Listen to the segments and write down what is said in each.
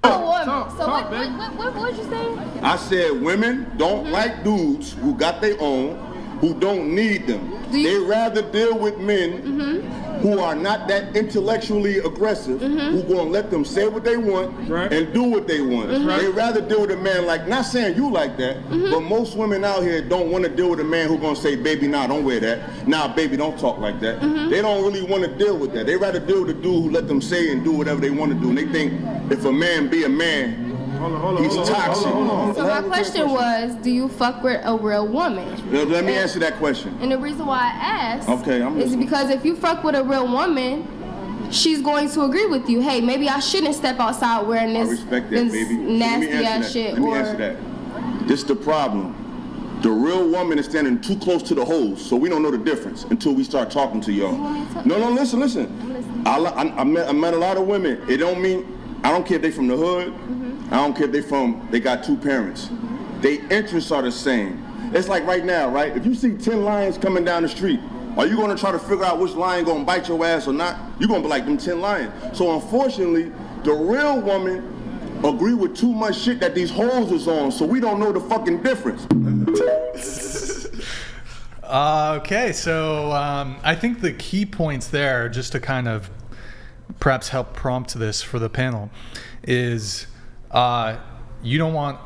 What would you say? I said women don't like dudes who got their own, who don't need them. They rather deal with men who are not that intellectually aggressive, who gonna let them say what they want and do what they want. They rather deal with a man like, not saying you like that, but most women out here don't want to deal with a man who gonna say, baby, nah, don't wear that. Nah, baby, don't talk like that. They don't really want to deal with that. They rather deal with a dude who let them say and do whatever they want to do. And they think if a man be a man, he's toxic. So my question was, do you fuck with a real woman? Let me answer that question. And the reason why I asked I'm is because if you fuck with a real woman, she's going to agree with you. Hey, maybe I shouldn't step outside wearing this, nasty ass shit. Let me answer that. This is the problem. The real woman is standing too close to the holes, so we don't know the difference until we start talking to y'all. No, listen. I met a lot of women. It don't mean, I don't care if they from the hood. I don't care if they got two parents. Their interests are the same. It's like right now, right? If you see 10 lions coming down the street, are you gonna try to figure out which lion gonna bite your ass or not? You're gonna be like them 10 lions. So unfortunately, the real woman agree with too much shit that these hoes is on, so we don't know the fucking difference. Okay, so I think the key points there, just to kind of perhaps help prompt this for the panel, is you don't want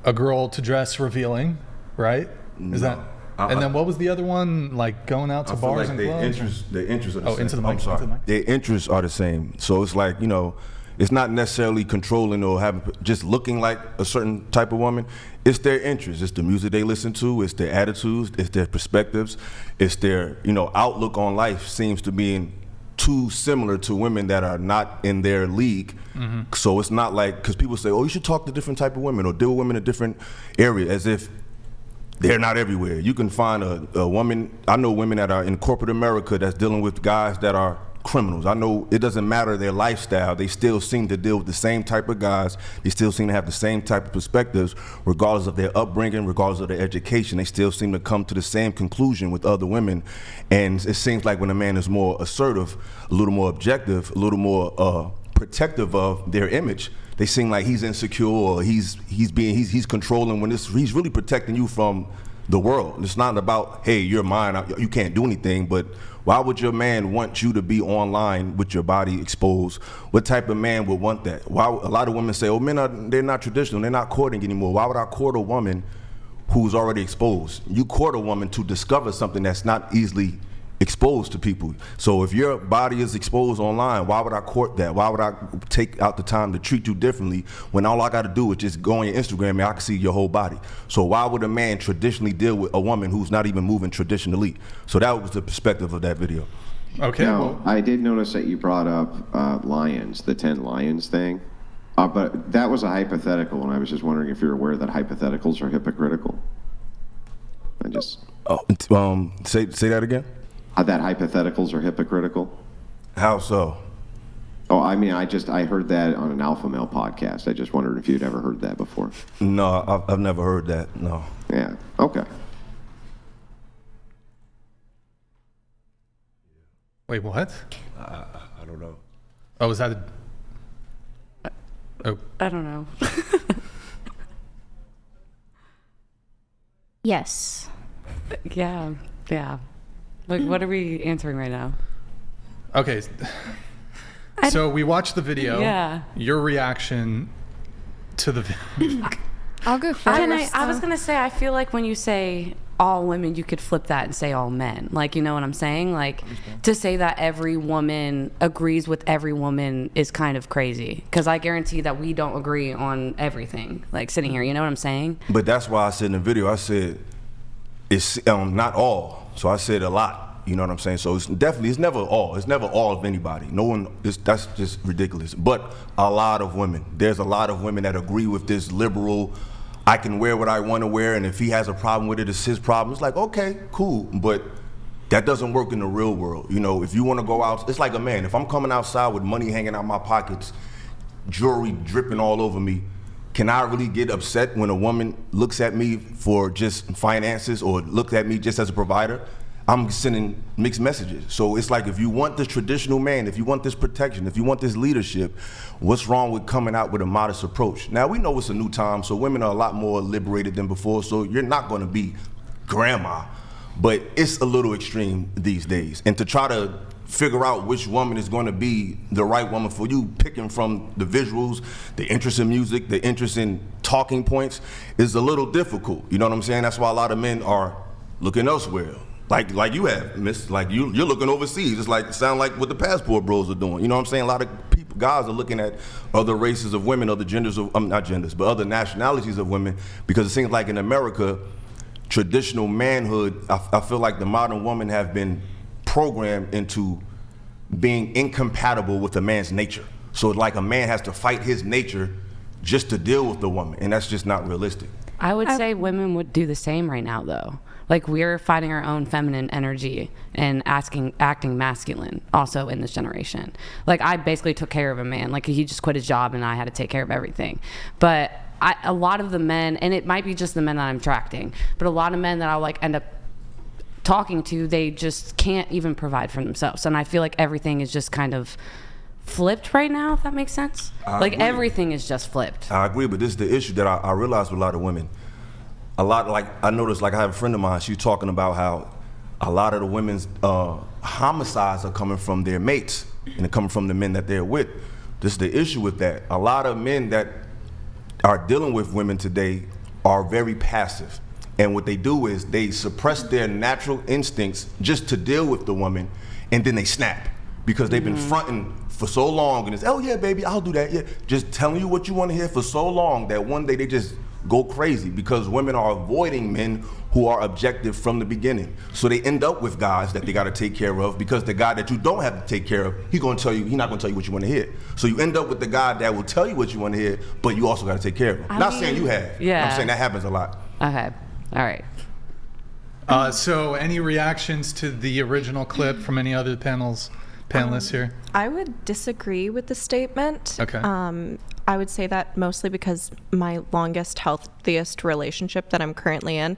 a girl to dress revealing, right? Is that? And then what was the other one? Like going out to bars and clubs? Their interests are the same. Into the mic. I'm sorry. Their interests are the same. So it's like, it's not necessarily controlling or having just looking like a certain type of woman. It's their interests. It's the music they listen to. It's their attitudes. It's their perspectives. It's their outlook on life seems to be too similar to women that are not in their league. So it's not like, because people say, oh, you should talk to different type of women or deal with women in a different area, as if they're not everywhere. You can find a woman, I know women that are in corporate America that's dealing with guys that are criminals. I know it doesn't matter their lifestyle, they still seem to deal with the same type of guys, they still seem to have the same type of perspectives, regardless of their upbringing, regardless of their education, they still seem to come to the same conclusion with other women. And it seems like when a man is more assertive, a little more objective, a little more protective of their image, they seem like he's insecure or he's controlling, when he's really protecting you from the world. It's not about, hey, you're mine, you can't do anything, but why would your man want you to be online with your body exposed? What type of man would want that? Why? A lot of women say, oh, they're not traditional, they're not courting anymore. Why would I court a woman who's already exposed? You court a woman to discover something that's not easily exposed to people. So if your body is exposed online, why would I court that? Why would I take out the time to treat you differently when all I got to do is just go on your Instagram and I can see your whole body? So why would a man traditionally deal with a woman who's not even moving traditionally? So that was the perspective of that video. Okay. Now, I did notice that you brought up lions, the 10 lions thing, but that was a hypothetical, and I was just wondering if you're aware that hypotheticals are hypocritical. Say that again. That hypotheticals are hypocritical. How so? Oh, I mean, I heard that on an Alpha Male podcast. I just wondered if you'd ever heard that before. No, I've never heard that, no. Yeah, okay. Wait, what? I don't know. Oh, was that I don't know. Yes. Yeah. Like, what are we answering right now? Okay. So we watched the video. Yeah. Your reaction to the video. I'll go first. I was going to say, I feel like when you say all women, you could flip that and say all men. Like, you know what I'm saying? Like, to say that every woman agrees with every woman is kind of crazy. Because I guarantee that we don't agree on everything. Like, sitting here, you know what I'm saying? But that's why I said in the video, I said, it's not all. So I said a lot, you know what I'm saying? So it's never all. It's never all of anybody. No one, that's just ridiculous. But a lot of women. There's a lot of women that agree with this liberal, I can wear what I want to wear, and if he has a problem with it, it's his problem. It's like, okay, cool. But that doesn't work in the real world. If you want to go out, it's like a man. If I'm coming outside with money hanging out my pockets, jewelry dripping all over me, can I really get upset when a woman looks at me for just finances or looks at me just as a provider? I'm sending mixed messages. So it's like, if you want this traditional man, if you want this protection, if you want this leadership, what's wrong with coming out with a modest approach? Now, we know it's a new time, so women are a lot more liberated than before, so you're not gonna be grandma, but it's a little extreme these days. And to try to figure out which woman is gonna be the right woman for you, picking from the visuals, the interest in music, the interest in talking points, is a little difficult. You know what I'm saying? That's why a lot of men are looking elsewhere. Like you have, miss, like you're looking overseas. It's like, sound like what the passport bros are doing. You know what I'm saying? A lot of people, guys are looking at other races of women, other genders of, not genders, but other nationalities of women, because it seems like in America, traditional manhood, I feel like the modern woman have been programmed into being incompatible with a man's nature. So like a man has to fight his nature just to deal with the woman, and that's just not realistic. I would say women would do the same right now, though. Like, we're fighting our own feminine energy and acting masculine also in this generation. Like, I basically took care of a man. Like, he just quit his job and I had to take care of everything. But a lot of the men, and it might be just the men that I'm attracting, but a lot of men that I'll like end up talking to, they just can't even provide for themselves. And I feel like everything is just kind of flipped right now, if that makes sense. Like, everything is just flipped. I agree, but this is the issue that I realize with a lot of women. A lot, like, I noticed, like, I have a friend of mine, she's talking about how a lot of the women's homicides are coming from their mates, and they're coming from the men that they're with. This is the issue with that. A lot of men that are dealing with women today are very passive. And what they do is they suppress their natural instincts just to deal with the woman, and then they snap because they've been fronting for so long, and it's, oh yeah, baby, I'll do that, yeah. Just telling you what you want to hear for so long that one day they just go crazy because women are avoiding men who are objective from the beginning. So they end up with guys that they got to take care of because the guy that you don't have to take care of, he's not going to tell you what you want to hear. So you end up with the guy that will tell you what you want to hear, but you also got to take care of him. Not saying you have. Yeah. I'm saying that happens a lot. Okay. All right. So any reactions to the original clip from any other panelists here? I would disagree with the statement. Okay. I would say that mostly because my longest, healthiest relationship that I'm currently in,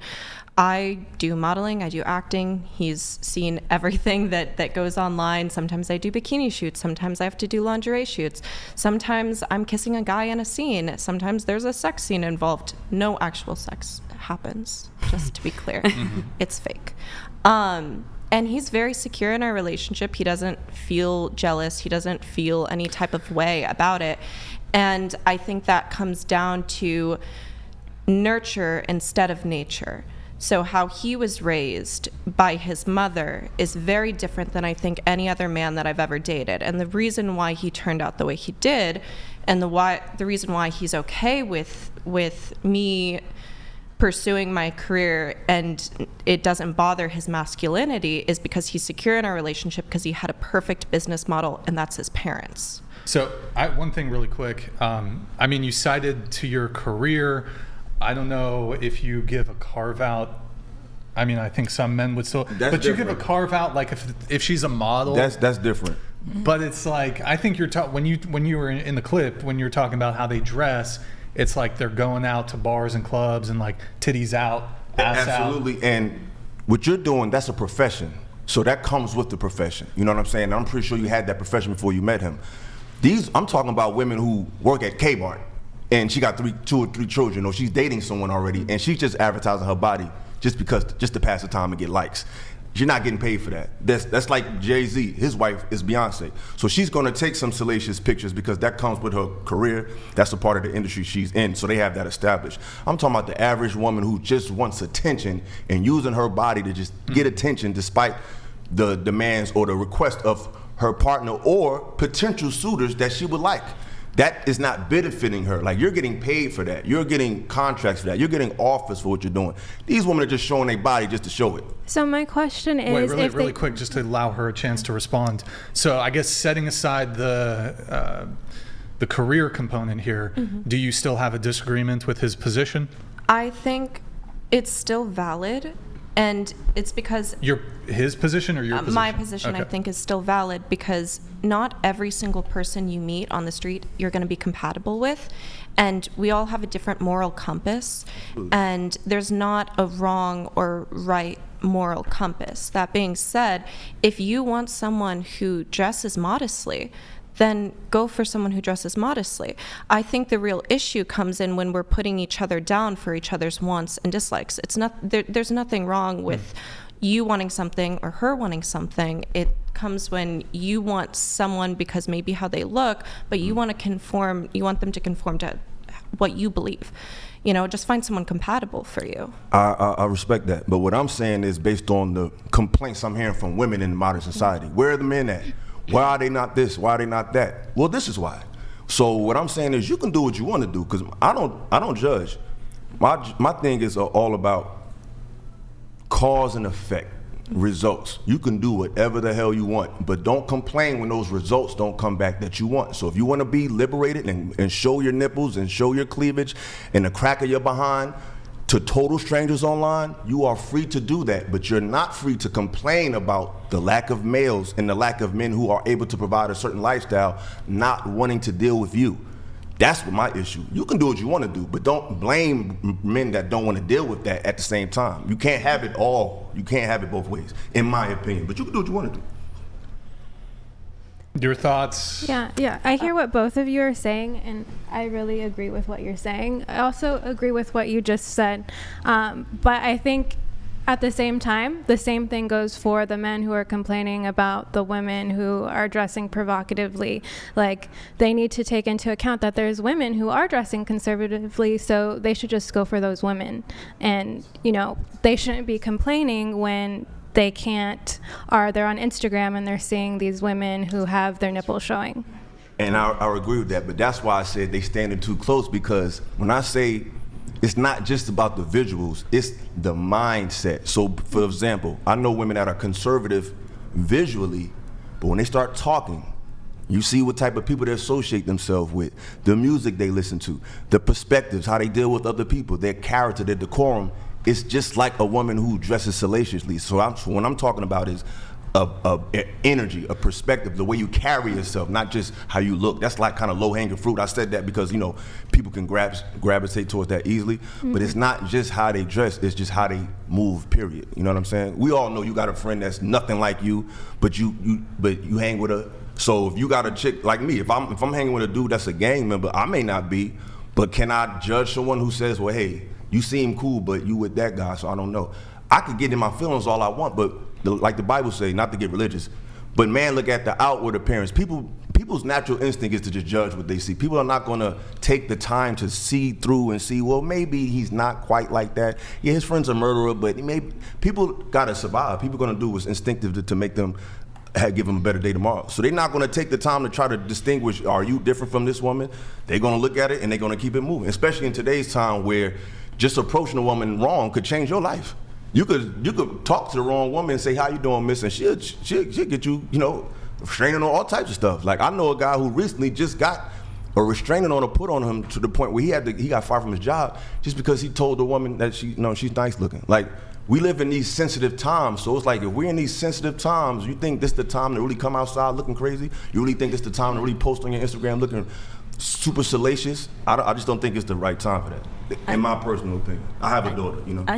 I do modeling, I do acting. He's seen everything that goes online. Sometimes I do bikini shoots. Sometimes I have to do lingerie shoots. Sometimes I'm kissing a guy in a scene. Sometimes there's a sex scene involved. No actual sex happens, just to be clear. It's fake. And he's very secure in our relationship. He doesn't feel jealous. He doesn't feel any type of way about it. And I think that comes down to nurture instead of nature. So how he was raised by his mother is very different than I think any other man that I've ever dated. And the reason why he turned out the way he did, and the reason why he's okay with me pursuing my career and it doesn't bother his masculinity, is because he's secure in our relationship because he had a perfect business model, and that's his parents. So one thing really quick. I mean, you cited to your career. I don't know if you give a carve out. I mean, I think some men would still, but different. You give a carve out like if she's a model. That's different. But it's like, I think you're when you were in the clip, when you're talking about how they dress, it's like they're going out to bars and clubs and like titties out, ass Absolutely. out. And what you're doing, that's a profession. So that comes with the profession. You know what I'm saying? And I'm pretty sure you had that profession before you met him. I'm talking about women who work at Kmart and she got 2 or 3 children, or she's dating someone already, and she's just advertising her body just to pass the time and get likes. You're not getting paid for that. That's like Jay-Z. His wife is Beyonce. So she's going to take some salacious pictures because that comes with her career. That's a part of the industry she's in. So they have that established. I'm talking about the average woman who just wants attention and using her body to just get attention despite the demands or the request of her partner or potential suitors that she would like. That is not benefiting her. Like, you're getting paid for that. You're getting contracts for that. You're getting offers for what you're doing. These women are just showing their body just to show it. So my question is, wait, really quick, just to allow her a chance to respond. So I guess setting aside the career component here, do you still have a disagreement with his position? I think it's still valid. And it's because his position or your position? My position, okay. I think, is still valid because not every single person you meet on the street you're going to be compatible with, and we all have a different moral compass, and there's not a wrong or right moral compass. That being said, if you want someone who dresses modestly, then go for someone who dresses modestly. I think the real issue comes in when we're putting each other down for each other's wants and dislikes. It's not there's nothing wrong with you wanting something or her wanting something. It comes when you want someone because maybe how they look, but you want them to conform to what you believe. Just find someone compatible for you. I respect that, but what I'm saying is based on the complaints I'm hearing from women in modern society. Where are the men at? Why are they not this? Why are they not that? Well, this is why. So what I'm saying is you can do what you want to do, because I don't judge. My thing is all about cause and effect, results. You can do whatever the hell you want, but don't complain when those results don't come back that you want. So if you want to be liberated and show your nipples and show your cleavage and the crack of your behind to total strangers online, you are free to do that, but you're not free to complain about the lack of males and the lack of men who are able to provide a certain lifestyle not wanting to deal with you. That's what my issue. You can do what you want to do, but don't blame men that don't want to deal with that at the same time. You can't have it all. You can't have it both ways, in my opinion, but you can do what you want to do. Your thoughts? Yeah. I hear what both of you are saying, and I really agree with what you're saying. I also agree with what you just said. But I think at the same time, the same thing goes for the men who are complaining about the women who are dressing provocatively. Like, they need to take into account that there's women who are dressing conservatively, so they should just go for those women. And, they shouldn't be complaining when they can't, or they're on Instagram and they're seeing these women who have their nipples showing. And I agree with that, but that's why I said they standing too close, because when I say it's not just about the visuals, it's the mindset. So for example, I know women that are conservative visually, but when they start talking, you see what type of people they associate themselves with, the music they listen to, the perspectives, how they deal with other people, their character, their decorum. It's just like a woman who dresses salaciously. So what I'm talking about is a energy, a perspective, the way you carry yourself, not just how you look. That's like kind of low-hanging fruit. I said that because, people can gravitate towards that easily, but it's not just how they dress, it's just how they move, period. You know what I'm saying? We all know you got a friend that's nothing like you, but you hang with her. So if you got a chick like me, if I'm hanging with a dude that's a gang member, I may not be, but can I judge someone who says, well, hey, you seem cool, but you with that guy, so I don't know. I could get in my feelings all I want, but like the Bible say, not to get religious, but man, look at the outward appearance. People's natural instinct is to just judge what they see. People are not gonna take the time to see through and see, well, maybe he's not quite like that. Yeah, his friend's a murderer, but people gotta survive. People gonna do what's instinctive to make them give them a better day tomorrow. So they're not gonna take the time to try to distinguish, are you different from this woman? They're gonna look at it and they're gonna keep it moving, especially in today's time where just approaching a woman wrong could change your life. You could talk to the wrong woman and say, how you doing, miss? And she'll get you, restraining on all types of stuff. Like, I know a guy who recently just got a restraining order put on him to the point where he got fired from his job just because he told the woman that she's nice looking. Like, we live in these sensitive times, so it's like if we're in these sensitive times, you think this is the time to really come outside looking crazy? You really think this is the time to really post on your Instagram looking super salacious? I just don't think it's the right time for that, in my personal opinion. I have a daughter,